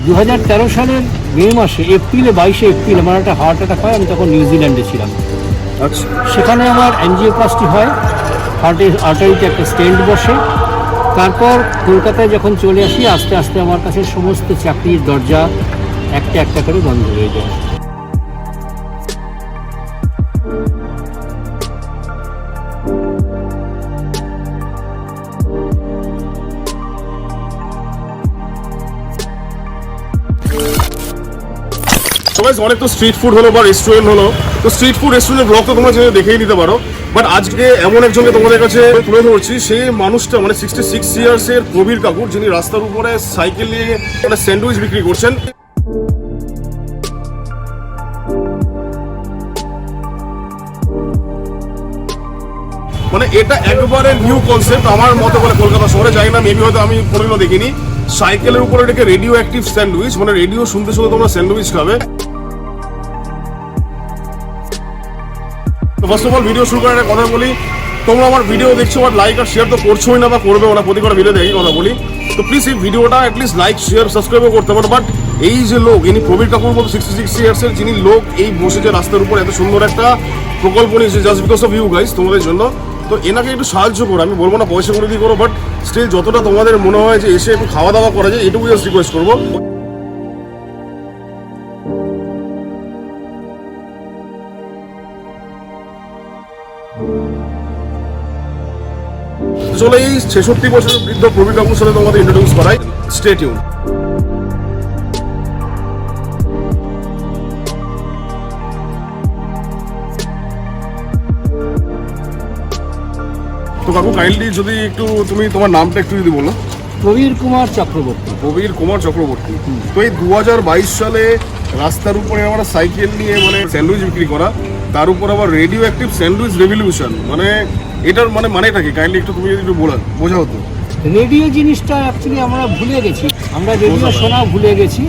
2013 সালের মে মাসে এপ্রিলে 22শে এপ্রিল আমার একটা হার্ট অ্যাটাক হয়। আমি তখন নিউজিল্যান্ডে ছিলাম। আচ্ছা, সেখানে আমার অ্যাঞ্জিওপ্লাস্টি হয়, হার্টের আর্টারিতে একটা স্টেন্ট বসে। তারপর কলকাতায় যখন চলে আসি আস্তে আস্তে আমার কাছে সমস্ত চাকরির দরজা একটা একটা করে বন্ধ হয়ে যায়। অনেক তো স্ট্রিট ফুড হলো বা রেস্টুরেন্ট হলো, তো স্ট্রিট ফুড রেস্টুরেন্টের ব্লগ তো তোমরা দেখেই নিতে পারো। বাট আজকে এমন একজনকে তোমাদের কাছে তুলে ধরছি, সেই মানুষটা মানে 66 ইয়ার্সের প্রবীর কাকুর, যিনি রাস্তার উপরে সাইকেল নিয়ে একটা স্যান্ডউইচ বিক্রি করছেন। মানে এটা একবারে নিউ কনসেপ্ট আমার মতে বলে কলকাতা শহরে, যাই না মেবি হয়তো আমি কোনোদিনও দেখিনি। সাইকেলের উপরে রেখে রেডিও অ্যাক্টিভ স্যান্ডউইচ, মানে রেডিও শুনতে শুনতে তোমরা স্যান্ডউইচ খাবে। তো ফার্স্ট অফ অল ভিডিও শুরু করার কথা বলি, তোমরা আমার ভিডিও দেখছো বাট লাইক আর শেয়ার তো করছোই না বা করবে না, প্রতি কটা ভিডিও দেখে কথা বলি। তো প্লিজ এই ভিডিওটা অ্যাটলিস্ট লাইক শেয়ার সাবস্ক্রাইবও করতে পারো। বাট এই যে লোক, ইনি প্রবীর কাকুর মতো 66 ইয়ার্সের যিনি লোক, এই বসে যে রাস্তার উপর এত সুন্দর একটা প্রকল্প নিয়েছে just because of you guys, তোমাদের জন্য। তো এনাকে একটু সাহায্য করো, আমি বলবো না পয়সা করে দিয়ে করো, বাট স্টিল যতটা তোমাদের মনে হয় যে এসে একটু খাওয়া দাওয়া করা যায়, এটুকু জাস্ট রিকোয়েস্ট করবো। চলো এই 66 বছরের বৃদ্ধ প্রবীর কাকুর সাথে তোমাদের ইন্ট্রোডিউস করাই, স্টে টিউন। তো কাকু কাইন্ডলি যদি একটু তুমি তোমার নামটা একটু যদি বলো। প্রবীর কুমার চক্রবর্তী। প্রবীর কুমার চক্রবর্তী। তো এই 2022 সালে রাস্তার উপরে আমরা সাইকেল নিয়ে মানে স্যান্ডউইচ বিক্রি করা, তার উপর আবার রেডিও অ্যাক্টিভ স্যান্ডউইচ রেভলিউশন, মানে এটার মানেটা কি কাইন্ডলি একটু তুমি যদি একটু বোঝা হতো। রেডিও জিনিসটা অ্যাকচুয়ালি আমরা ভুলে গেছি, আমরা রেডিও শোনা ভুলে গেছি,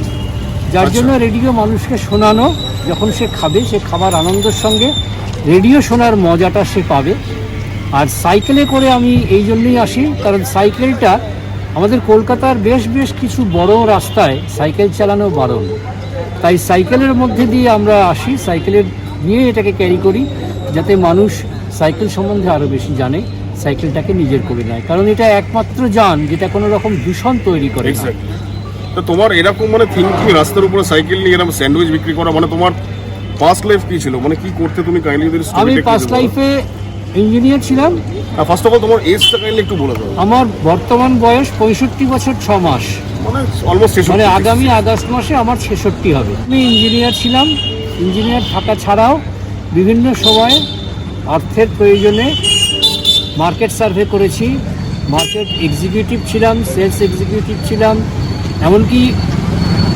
যার জন্য রেডিও মানুষকে শোনানো, যখন সে খাবে সে খাবার আনন্দের সঙ্গে রেডিও শোনার মজাটা সে পাবে। আর সাইকেলে করে আমি এই জন্যই আসি, কারণ সাইকেলটা আমাদের কলকাতার বেশ কিছু বড় রাস্তায় সাইকেল চালানো বারণ, তাই সাইকেলের মধ্যে দিয়ে আমরা আসি, সাইকেলের নিয়ে এটাকে ক্যারি করি, যাতে মানুষ সাইকেল সম্বন্ধে আরও বেশি জানে, সাইকেলটাকে নিজের করে নেয়, কারণ এটা একমাত্র যান যেটা কোনো রকম দূষণ তৈরি করে না। তো তোমার এরকম মানে থিঙ্কিং রাস্তার উপরে সাইকেল নিয়ে এরকম স্যান্ডউইচ বিক্রি করা, মানে তোমার পাস্ট লাইফ কি ছিল, মানে কি করতে তুমি কাইন্ডলি? আমি পাস্ট লাইফে ইঞ্জিনিয়ার ছিলাম। ফার্স্ট অফ অল তোমার এজটা কাইন্ডলি একটু বলে দাও। আমার বর্তমান বয়স 65 বছর 6 মাস, মানে অলমোস্ট মানে আগামী আগস্ট মাসে আমার 66 হবে। আমি ইঞ্জিনিয়ার ছিলাম, ইঞ্জিনিয়ার থাকা ছাড়াও বিভিন্ন সময়ে অর্থের প্রয়োজনে মার্কেট সার্ভে করেছি, মার্কেট এক্সিকিউটিভ ছিলাম, সেলস এক্সিকিউটিভ ছিলাম, এমনকি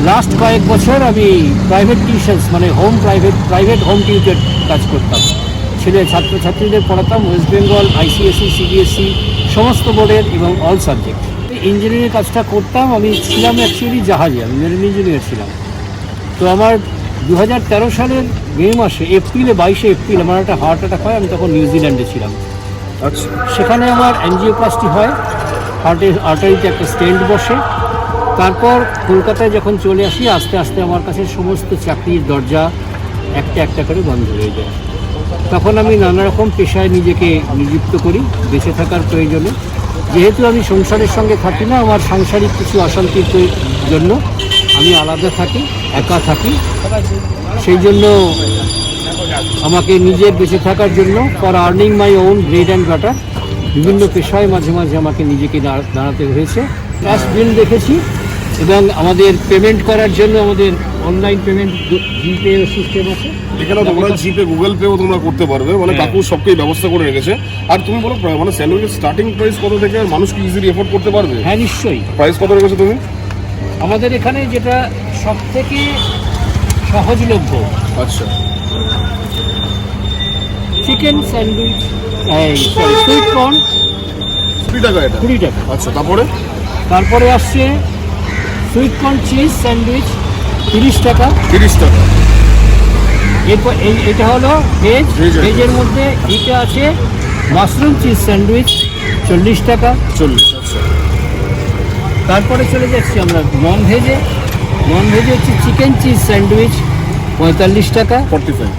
লাস্ট কয়েক বছর আমি প্রাইভেট টিউশনস মানে প্রাইভেট হোম টিউটর কাজ করতাম, ছাত্রছাত্রীদের পড়াতাম, ওয়েস্ট বেঙ্গল, ICSE, CBSE সমস্ত বোর্ডের এবং অল সাবজেক্ট। ইঞ্জিনিয়ারিং কাজটা করতাম। আমি ছিলাম অ্যাকচুয়ালি জাহাজে, আমি মেরিন ইঞ্জিনিয়ার ছিলাম। তো আমার 2013 সালের মে মাসে এপ্রিলে 22শে এপ্রিল আমার একটা হার্ট অ্যাটাক হয়। আমি তখন নিউজিল্যান্ডে ছিলাম। আচ্ছা, সেখানে আমার অ্যাঞ্জিওপ্লাস্টি হয়, হার্টের আর্টারিতে একটা স্টেন্ট বসে। তারপর কলকাতায় যখন চলে আসি আস্তে আস্তে আমার কাছে সমস্ত চাকরির দরজা একটা একটা করে বন্ধ হয়ে যায়। তখন আমি নানা রকম পেশায় নিজেকে নিযুক্ত করি বেঁচে থাকার প্রয়োজনে। যেহেতু আমি সংসারের সঙ্গে থাকি না, আমার সাংসারিক কিছু অশান্তির জন্য আমি আলাদা থাকি, একা থাকি, সেই জন্য আমাকে নিজের বেঁচে থাকার জন্য for earning my own bread and butter বিভিন্ন পেশায় মাঝে মাঝে আমাকে নিজেকে দাঁড়াতে হয়েছে। ক্যাশ বিল দেখেছি এবং আমাদের পেমেন্ট করার জন্য আমাদের অনলাইন পেমেন্ট জিপে সিস্টেম আছে, এখানে তোমরা জিপে গুগল পেও তোমরা করতে পারবে, মানে কাকু সবকেই ব্যবস্থা করে রেখেছে। আর তুমি বলো মানে স্যান্ডউইচের স্টার্টিং প্রাইস কত থেকে মানুষ কি ইজিলি এফোর্ড করতে পারবে? হ্যাঁ নিশ্চয়ই। প্রাইস কত রেখেছো তুমি? আমাদের এখানে যেটা সব থেকে সহজলভ্য, আচ্ছা, চিকেন স্যান্ডউইচ, সুইট কর্ন 20 টাকা, এটা 20 টাকা। আচ্ছা, তারপরে আসছে সুইট কর্ন চিজ স্যান্ডউইচ 30 টাকা। 30 টাকা। এরপর এটা হলো ভেজের মধ্যে এটা আছে মাশরুম চিজ স্যান্ডউইচ 40 টাকা। 40, আচ্ছা। তারপরে চলে যাচ্ছি আমরা নন ভেজে। নন ভেজে হচ্ছে চিকেন চিজ স্যান্ডউইচ 45 টাকা। 45।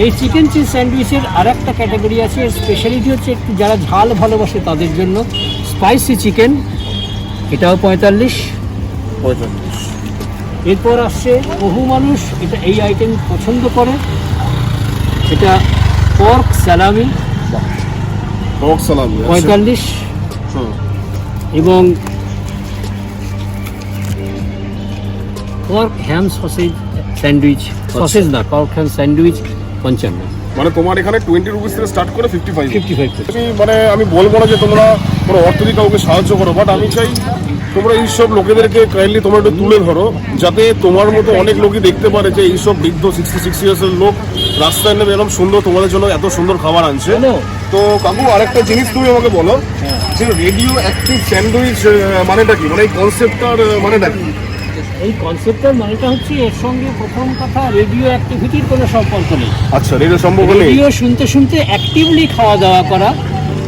এই চিকেন চিজ স্যান্ডউইচের আর একটা ক্যাটাগরি আছে, এর স্পেশালিটি হচ্ছে একটু যারা ঝাল ভালোবাসে তাদের জন্য স্পাইসি চিকেন, এটাও 45। এরপর আসছে বহু মানুষ এই আইটেম পছন্দ করে, এটা পর্ক স্যালামি পর্ক সালামি 45। এবং পর্ক হ্যাম সসেজ স্যান্ডউইচ, সসেজ না পর্ক হ্যাম স্যান্ডউইচ 55। মানে তোমার এখানে 20 রুপিস থেকে স্টার্ট করে 55। 55। মানে আমি বলবো না যে তোমরা কোনো অর্থনৈতিক কাউকে সাহায্য করো, বাট আমি চাই তোমরা এইসব লোকেদেরকে কাইন্ডলি তোমরা একটু তুলে ধরো, যাতে তোমার মতো অনেক লোকই দেখতে পারে যে এইসব বৃদ্ধ 66 ইয়ার্সের লোক রাস্তায় নেমে এরকম সুন্দর তোমাদের জন্য এত সুন্দর খাবার আনছে। তো কাকু আরেকটা জিনিস তুমি আমাকে বলো যে রেডিও অ্যাক্টিভ স্যান্ডউইচ মানেটা কি, মানে এই কনসেপ্টটার মানেটা কি? এই কনসেপ্টের মানেটা হচ্ছে এর সঙ্গে প্রথম কথা রেডিও অ্যাক্টিভিটির কোনো সম্পর্ক নেই। আচ্ছা, রেডিও সম্ভব নেই। রেডিও শুনতে শুনতে অ্যাক্টিভলি খাওয়া দাওয়া করা,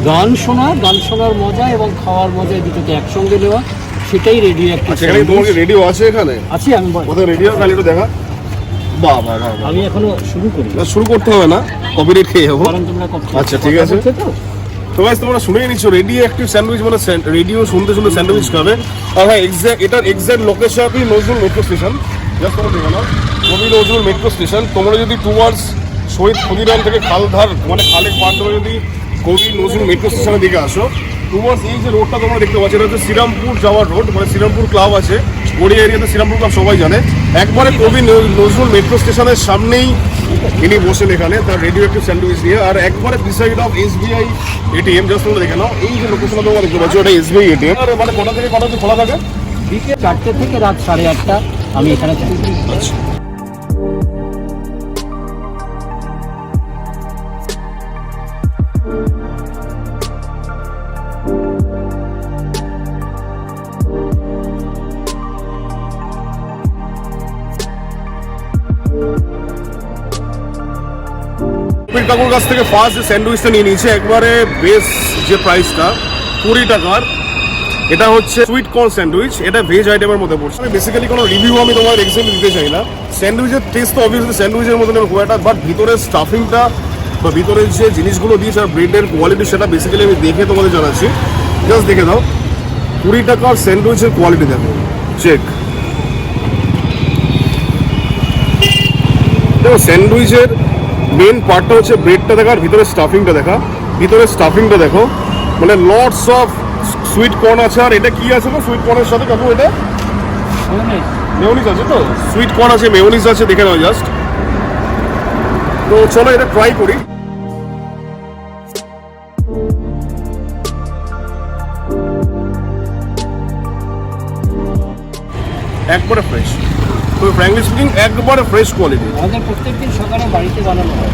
গান শোনার মজা এবং খাওয়ার মজা দুটোকে একসঙ্গে নেওয়া, সেটাই রেডিও অ্যাক্টিভ। আচ্ছা, এখানে তোমার রেডিও আছে? এখানে আছে। আমি কোথায় রেডিও খালি একটু দেখা। বাহ বাহ বাহ, আমি এখনো শুরু করি। শুরু করতে হবে না, কপিরাইট খেয়ে যাবো। কারণ তোমরা আচ্ছা, ঠিক আছে। তো গাইস তোমরা শুনেই নিচ্ছ, রেডিও অ্যাক্টিভ স্যান্ডউইচ মানে রেডিও শুনতে শুনতে স্যান্ডউইচ খাবে। আর হ্যাঁ, এটার এক্সাক্ট লোকেশন কবি নজরুল মেট্রো স্টেশন। জাস্ট তোমরা দেখে নাও, কবি নজরুল মেট্রো স্টেশন। তোমরা যদি টুয়ার্ডস শহীদ ক্ষুদিরাম থেকে খালধার মানে খালের পার ধরে যদি কবি নজরুল মেট্রো স্টেশনের দিকে আসো, টুয়ার্ডস এই যে রোডটা তোমরা দেখতে পাচ্ছ, এটা হচ্ছে শ্রীরামপুর যাওয়ার রোড। মানে শ্রীরামপুর ক্লাব আছে, গড়িয়া এরিয়াতে শ্রীরামপুর ক্লাব সবাই জানে। একবারে কবি নজরুল মেট্রো স্টেশনের সামনেই ইনি বসেন এখানে তার রেডিও অ্যাক্টিভ স্যান্ডউইচ দিয়ে। আর একবারে beside of SBI ATM। Just তোমরা দেখে নাও, এই যে লোকেশনটা তোমরা দেখতে পাচ্ছ, ওটা SBI ATM। আর মানে কটা থেকে কটা খোলা থাকে? বিকেল 4টে থেকে রাত 8:30 আমি এখানে থাকি। আচ্ছা, কাকুর কাছ থেকে ফার্স্ট যে স্যান্ডউইচটা নিয়ে নিয়েছে, একবারে বেস যে প্রাইসটা 20 টাকার। এটা হচ্ছে সুইট কর্ন স্যান্ডউইচ, এটা ভেজ আইটেমের মধ্যে পড়ছে। বেসিক্যালি কোনো রিভিউ আমি তোমার এক্সাম্পল দিতে চাই না। স্যান্ডউইচের টেস্ট তো অবভিয়াসলি স্যান্ডউইচের মতন খুব একটা, বাট ভিতরের স্টাফিংটা বা ভিতরের যে জিনিসগুলো দিয়েছে আর ব্রেডের কোয়ালিটি, সেটা বেসিক্যালি আমি দেখে তোমাদের জানাচ্ছি। জাস্ট দেখে দাও, 20 টাকার স্যান্ডউইচের কোয়ালিটি দেখো, চেক। দেখো স্যান্ডউইচের মেন পার্টটা হচ্ছে ব্রেডটা দেখা আর ভিতরে স্টাফিংটা দেখা। ভিতরে স্টাফিংটা দেখো, মানে লটস অফ সুইট কর্ন আছে। আর এটা কি আছে না সুইট কর্নের সাথে কাকু? এটা মেয়োনিজ আছে। তো সুইট কর্ন আছে, মেয়োনিজ আছে, দেখে নাও জাস্ট। তো চলো এটা ট্রাই করি। একবারে ফ্রেশ, তো ফ্র্যাঙ্কলি স্পিকিং একবারে ফ্রেশ কোয়ালিটি। আমাদের প্রত্যেকদিন সকালে বাড়িতে বানানো হয়।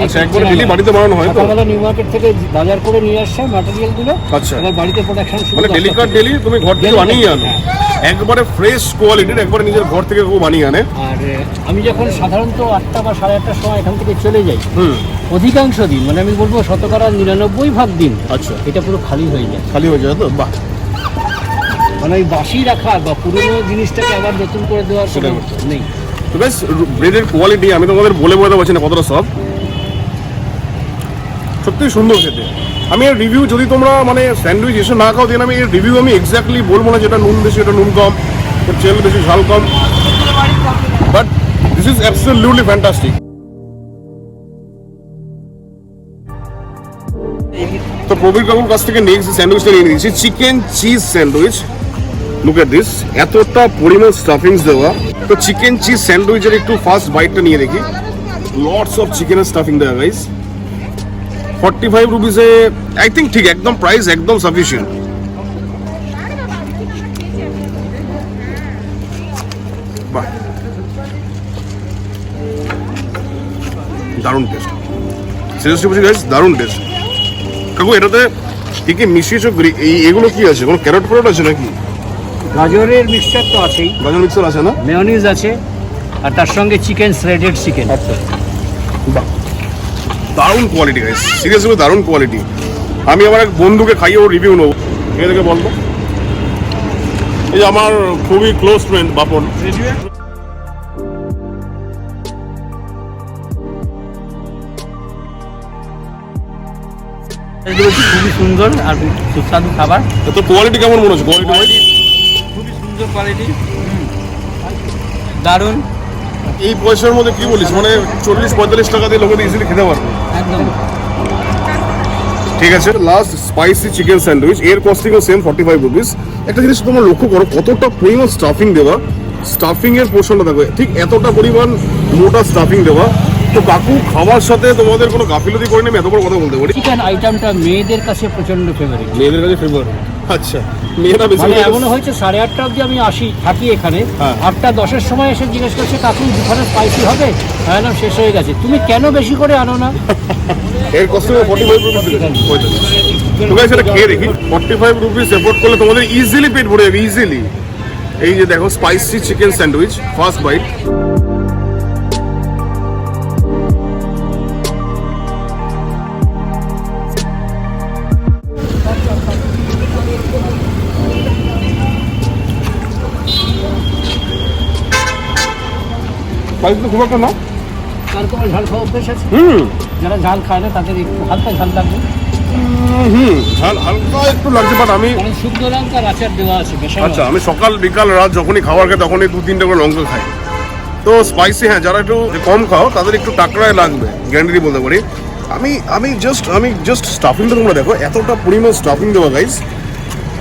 আচ্ছা, একবারে ডেলি বাড়িতে বানানো হয় তো? সকালবেলা নিউ মার্কেট থেকে বাজার করে নিয়ে আসছে ম্যাটেরিয়ালগুলো। আচ্ছা, এবার বাড়িতে প্রোডাকশন শুরু, মানে ডেলিকার ডেলি তুমি ঘর থেকে বানিয়ে আনো, একবারে ফ্রেশ কোয়ালিটির, একবারে নিজের ঘর থেকে কেউ বানিয়ে আনে। আর আমি যখন সাধারণত 8টা বা 8:30টার সময় এখান থেকে চলে যাই, অধিকাংশ দিন মানে আমি বলবো 99% দিন, আচ্ছা, এটা পুরো খালি হয়ে যায়। খালি হয়ে যায় তো? বাহ, মানে ওই বাসি রাখা বা পুরনো জিনিসটাকে আবার নতুন করে দেওয়ার কোনো নেই। তো বেশ ব্রেডের কোয়ালিটি আমি তোমাদের বলে বোঝাতে পারছি না কতটা সব, সত্যি সুন্দর খেতে। আমি এর রিভিউ যদি তোমরা মানে স্যান্ডউইচ এসে না খাও, দেন আমি এর রিভিউ আমি এক্স্যাক্টলি বলবো না যেটা নুন বেশি, এটা নুন কম, তেল বেশি, ঝাল কম, but this is absolutely fantastic. তো প্রবীর কাকুর কাছ থেকে নেক্সট স্যান্ডউইচটা নিয়ে নিয়েছি, chicken cheese sandwich. Look at this, এতটা পরিমাণ স্টাফিংস দেওয়া। তো চিকেন চিজ স্যান্ডউইচের একটু ফার্স্ট বাইটটা নিয়ে দেখি। লটস অফ চিকেনের স্টাফিং দেওয়া গাইস। 45 রুপিসে আই থিঙ্ক ঠিক একদম প্রাইস একদম সাফিসিয়েন্ট। বাহ, দারুণ টেস্ট, সিরিয়াসলি বলছি গাইস, দারুণ টেস্ট। কাকু এটাতে কি কি মিশিয়েছো? এগুলো কি আছে? কোনো ক্যারট ফ্যারট আছে নাকি? গাজরের মিক্সচার তো আছেই, গাজর মিক্সার আছে না? মেয়োনিজ আছে, আর তার সঙ্গে চিকেন, শ্রেডেড চিকেন। আচ্ছা, বাহ, দারুণ কোয়ালিটি গাইস, সিরিয়াসলি দারুণ কোয়ালিটি। আমি আমার এক বন্ধুকে খাইয়ে ওর রিভিউ নেবো, এ দেখে বলবো। এই যে আমার খুবই ক্লোজ ফ্রেন্ড বাপন। এগুলো খুবই সুন্দর আর সুস্বাদু খাবার, তো কোয়ালিটি কেমন মনে হচ্ছে? কোয়ালিটি খুবই সুন্দর কোয়ালিটি, দারুণ এই পয়সার মধ্যে কি বলিস, মানে 40-45 টাকা দিয়ে লোকে ইজিলি খেতে পারবে। একদম। ঠিক আছে, লাস্ট স্পাইসি চিকেন স্যান্ডউইচ, এর কস্টিংও সেম 45 রুপিস। একটা জিনিস তোমরা লক্ষ্য করো কতটা পরিমাণ স্টাফিং দেওয়া, স্টাফিং এর পোর্শনটা দেখো, ঠিক এতটা পরিমাণ মোটা স্টাফিং দেওয়া। তো কাকু খাওয়ার সাথে তোমাদের কোনো গাফিলতি করে নেবে, এত বড় কথা বলতে পারি। চিকেন আইটেমটা মেয়েদের কাছে প্রচন্ড ফেভারিট। মেয়েদের কাছে ফেভার, আচ্ছা মেয়েরা বেশি মানে এমন হয়েছে 8:30 অবধি আমি থাকি এখানে, হ্যাঁ। 8:10-এর সময় এসে জিজ্ঞেস করছে কাকু দুখানে স্পাইসি হবে, হ্যাঁ না শেষ হয়ে গেছে, তুমি কেন বেশি করে আনো না? এর কস্টিংও 45 রুপিস। তো গাইস এটা খেয়ে দেখি, 45 রুপিস এফোর্ড করলে তোমাদের ইজিলি পেট ভরে যাবে, ইজিলি। এই যে দেখো spicy chicken sandwich, first bite. Spice তো খুব একটা না, আর তোমার ঝাল খাওয়া অভ্যেস আছে? হুম যারা ঝাল খায় না তাদের একটু হালকা ঝাল লাগবে, ঝাল হালকা একটু লাগছে, বাট আমি কারণ শুকনো লঙ্কার আচার দেওয়া আছে বেশ। আচ্ছা আমি সকাল বিকাল রাত যখনই খাবার খাই তখনই 2-3টা করে লঙ্কা খাই। তো স্পাইসি, হ্যাঁ যারা একটু কম খাও তাদের একটু টাকরায় লাগবে, গ্যারান্টি বলতে পারি। আমি জাস্ট স্টাফিংটা তোমরা দেখো, এতটা পরিমাণ স্টাফিং দেওয়া গাইস,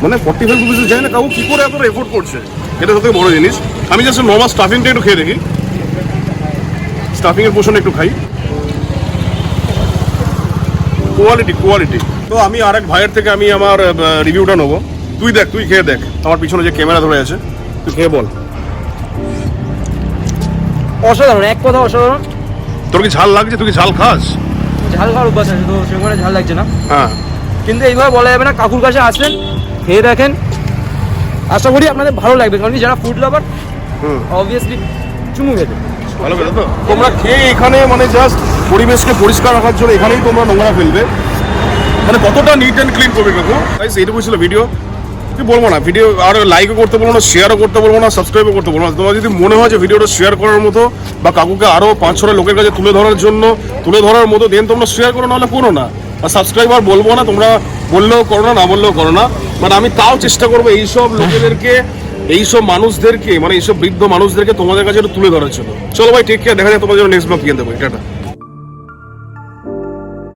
মানে 45 রুপিসে যায় না কাউ কি করে এতটা এফোর্ট করছে, এটা সবথেকে বড় জিনিস। আমি জাস্ট নর্মাল স্টাফিংটা একটু খেয়ে দেখি, স্টাফিং এর পোর্শন একটু খাই। কোয়ালিটি। তো আমি আরেক ভাইয়ের থেকে আমি আমার রিভিউটা নেবো। তুই দেখ, তুই খেয়ে দেখ, আমার পিছনে যে ক্যামেরা ধরে আছে, তুই খেয়ে বল। অসাধারণ, এক কথা অসাধারণ। তোর কি ঝাল লাগছে? তুই কি ঝাল খাস? ঝাল খাওয়ার অভ্যাস আছে তো সেখানে ঝাল লাগছে না, হ্যাঁ কিন্তু এইভাবে বলা যাবে না। কাকুর কাছে আসলেন, খেয়ে দেখেন, আশা করি আপনাদের ভালো লাগবে, কারণ কি যারা ফুড লাভার অবভিয়াসলি চুমু খেতে ভালো কথা। তো তোমরা খেয়ে এখানে মানে জাস্ট পরিবেশকে পরিষ্কার রাখার জন্য এখানেই তোমরা নোংরা ফেলবে, মানে কতটা নিট অ্যান্ড ক্লিন করবে কাকু। গাইস এইটুকু ছিল ভিডিও, কি বলবো না, ভিডিও আর লাইকও করতে বলবো না, শেয়ারও করতে বলবো না, সাবস্ক্রাইবও করতে বলবো না। তোমার যদি মনে হয় যে ভিডিওটা শেয়ার করার মতো বা কাকুকে আরও 5-6 লোকের কাছে তুলে ধরার মতো, দেন তোমরা শেয়ার করো, নাহলে করো না। আর সাবস্ক্রাইব আর বলবো না, তোমরা বললেও করো না, না বললেও করো না, বাট আমি তাও চেষ্টা করবো এইসব লোকেদেরকে, এইসব মানুষদেরকে, মানে এইসব বৃদ্ধ মানুষদেরকে তোমাদের কাছে একটু তুলে ধরার জন্য। চলো ভাই, টেক কেয়ার, দেখা যায় তোমাদের জন্য নেক্সট ব্লগ কিনতে পারি, টাটা।